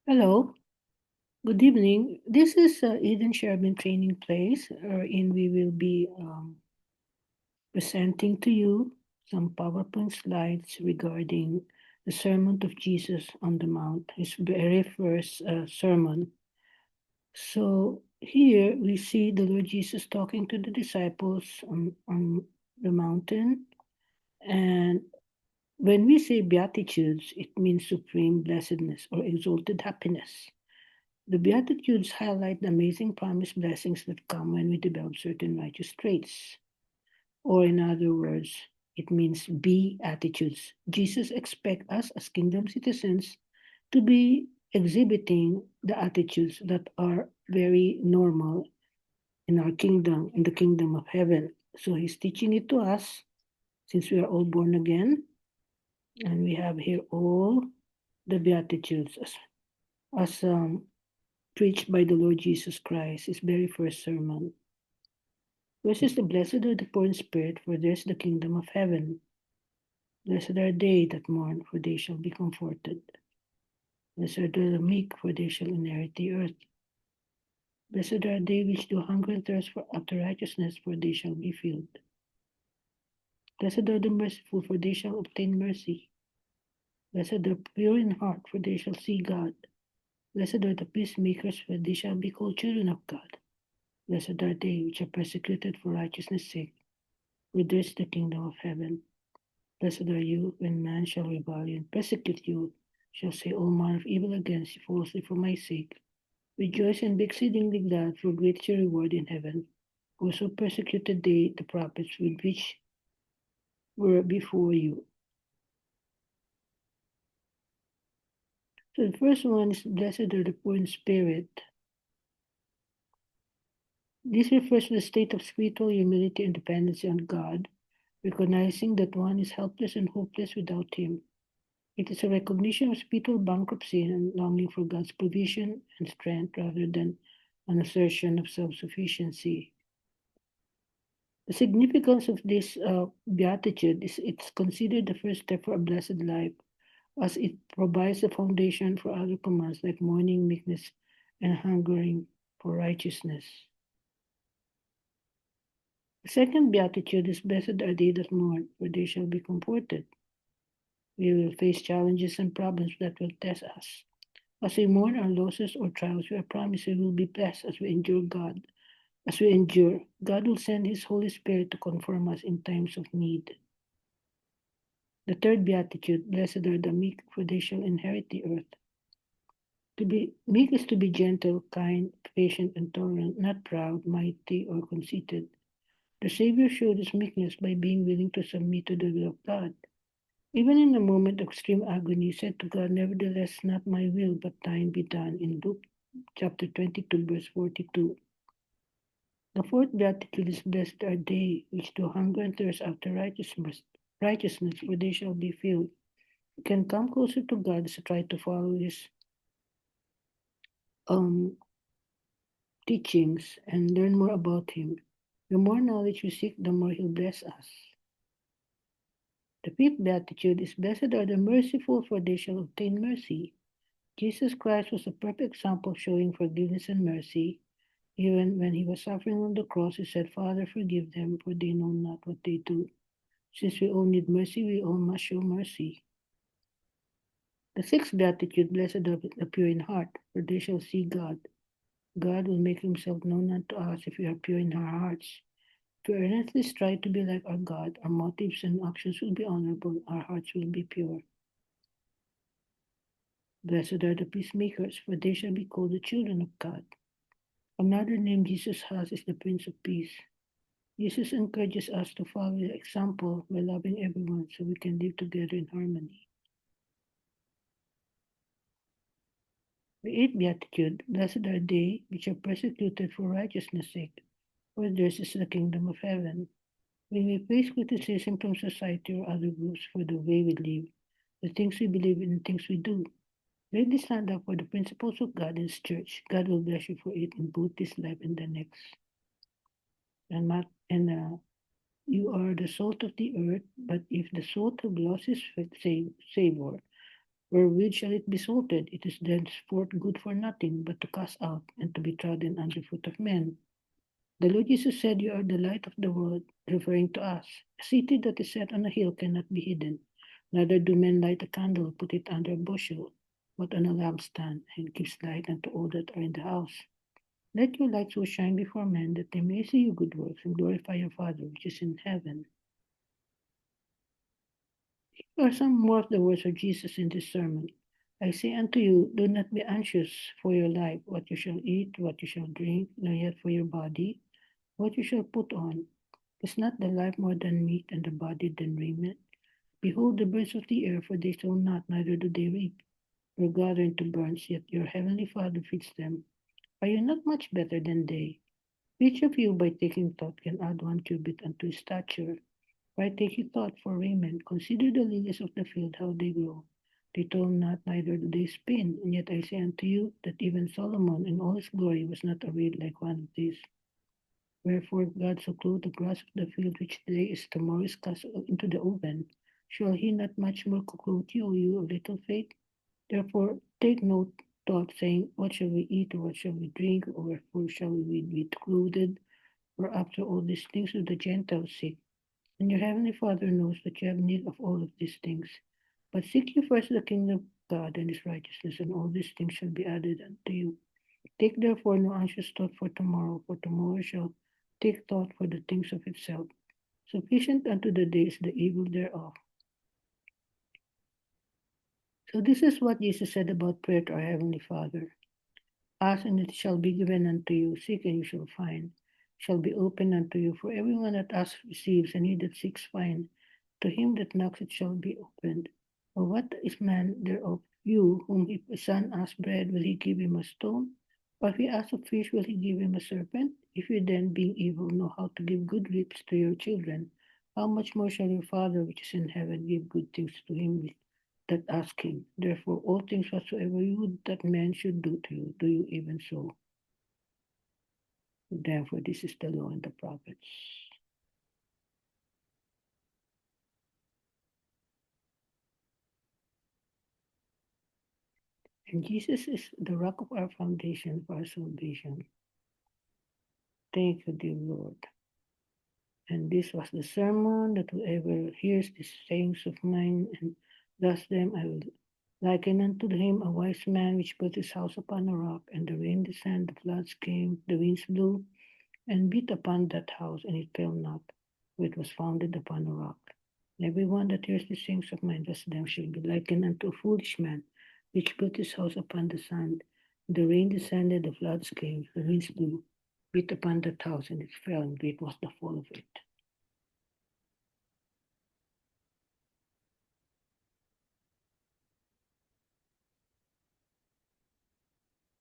Hello, good evening. This is Eden Sherman Training Place, wherein we will be presenting to you some PowerPoint slides regarding the Sermon of Jesus on the Mount, his very first sermon. So here we see the Lord Jesus talking to the disciples on the mountain. And when we say Beatitudes, it means supreme blessedness or exalted happiness. The Beatitudes highlight the amazing promised blessings that come when we develop certain righteous traits. Or, in other words, it means be attitudes. Jesus expects us as kingdom citizens to be exhibiting the attitudes that are very normal in our kingdom, in the kingdom of heaven. So he's teaching it to us since we are all born again. And we have here all the Beatitudes as preached by the Lord Jesus Christ, his very first sermon. First is the blessed are the poor in spirit, for theirs is the kingdom of heaven. Blessed are they that mourn, for they shall be comforted. Blessed are the meek, for they shall inherit the earth. Blessed are they which do hunger and thirst after righteousness, for they shall be filled. Blessed are the merciful, for they shall obtain mercy. Blessed are the pure in heart, for they shall see God. Blessed are the peacemakers, for they shall be called children of God. Blessed are they which are persecuted for righteousness' sake, for theirs is the kingdom of heaven. Blessed are you when man shall revile you and persecute you, shall say all manner of evil against you falsely for my sake. Rejoice and be exceedingly glad, for great is your reward in heaven. For so persecuted they the prophets with which were before you. So the first one is blessed are the poor in spirit. This refers to the state of spiritual humility and dependency on God, recognizing that one is helpless and hopeless without Him. It is a recognition of spiritual bankruptcy and longing for God's provision and strength rather than an assertion of self sufficiency. The significance of this beatitude is it's considered the first step for a blessed life, as it provides the foundation for other commands like mourning, meekness, and hungering for righteousness. The second beatitude is blessed are they that mourn, for they shall be comforted. We will face challenges and problems that will test us. As we mourn our losses or trials, we are promised we will be blessed as we endure God. As we endure, God will send His Holy Spirit to confirm us in times of need. The third beatitude, blessed are the meek, for they shall inherit the earth. To be meek is to be gentle, kind, patient, and tolerant, not proud, mighty, or conceited. The Savior showed his meekness by being willing to submit to the will of God. Even in a moment of extreme agony, he said to God, nevertheless, not my will, but thine be done, in Luke chapter 22, verse 42. The fourth beatitude is blessed are they which do hunger and thirst after righteousness, for they shall be filled. You can come closer to God as you try to follow his um, teachings and learn more about him. The more knowledge we seek, the more he'll bless us. The fifth beatitude is blessed are the merciful, for they shall obtain mercy. Jesus Christ was a perfect example showing forgiveness and mercy. Even when he was suffering on the cross, he said, Father, forgive them, for they know not what they do. Since we all need mercy, we all must show mercy. The sixth beatitude, blessed are the pure in heart, for they shall see God. God will make himself known unto us if we are pure in our hearts. If we earnestly strive to be like our God, our motives and actions will be honorable, our hearts will be pure. Blessed are the peacemakers, for they shall be called the children of God. Another name Jesus has is the Prince of Peace. Jesus encourages us to follow the example by loving everyone so we can live together in harmony. The eighth beatitude, blessed are they which are persecuted for righteousness' sake, for theirs is the kingdom of heaven. When we face criticism from society or other groups for the way we live, the things we believe in, and things we do, ready stand up for the principles of God and His church. God will bless you for it in both this life and the next. And you are the salt of the earth, but if the salt have lost its savor, Wherewith shall it be salted? It is thenceforth good for nothing, but to cast out, and to be trodden under foot of men. The Lord Jesus said, You are the light of the world, referring to us. A city that is set on a hill cannot be hidden. Neither do men light a candle, put it under a bushel, but on a lampstand, and gives light unto all that are in the house. Let your light so shine before men that they may see your good works and glorify your Father which is in heaven. Here are some more of the words of Jesus in this sermon. I say unto you, do not be anxious for your life, what you shall eat, what you shall drink, nor yet for your body, what you shall put on. Is not the life more than meat, and the body than raiment? Behold the birds of the air, for they sow not, neither do they reap, nor gather into barns, yet your heavenly Father feeds them. Are you not much better than they? Which of you, by taking thought, can add 1 cubit unto his stature? Why take you thought for raiment? Consider the lilies of the field, how they grow. They toil not, neither do they spin. And yet I say unto you, that even Solomon in all his glory was not arrayed like one of these. Wherefore God so clothed the grass of the field, which today is, tomorrow is cast into the oven. Shall he not much more clothe you, O you of little faith? Therefore take no thought, saying, What shall we eat, or what shall we drink, or wherefore shall we be clothed? For after all these things do the Gentiles seek. And your heavenly Father knows that you have need of all of these things. But seek ye first the kingdom of God and his righteousness, and all these things shall be added unto you. Take therefore no anxious thought for tomorrow shall take thought for the things of itself. Sufficient unto the day is the evil thereof. So this is what Jesus said about prayer to our Heavenly Father. Ask and it shall be given unto you. Seek and you shall find. Shall be opened unto you. For everyone that asks receives, and he that seeks finds. To him that knocks it shall be opened. For what is man thereof you, whom if a son asks bread, will he give him a stone? Or if he asks a fish, will he give him a serpent? If you then, being evil, know how to give good gifts to your children, how much more shall your Father which is in heaven give good things to him that ask him? Therefore, all things whatsoever you would that men should do to you, do you even so. Therefore, this is the law and the prophets. And Jesus is the rock of our foundation for our salvation. Thank you, dear Lord. And this was the sermon that whoever hears these sayings of mine and does them, I will liken unto him a wise man which built his house upon a rock, and the rain descended, the floods came, the winds blew, and beat upon that house, and it fell not, for it was founded upon a rock. And every one that hears these things of mine, does them, shall be likened unto a foolish man, which built his house upon the sand. The rain descended, the floods came, the winds blew, beat upon that house, and it fell, and great was the fall of it.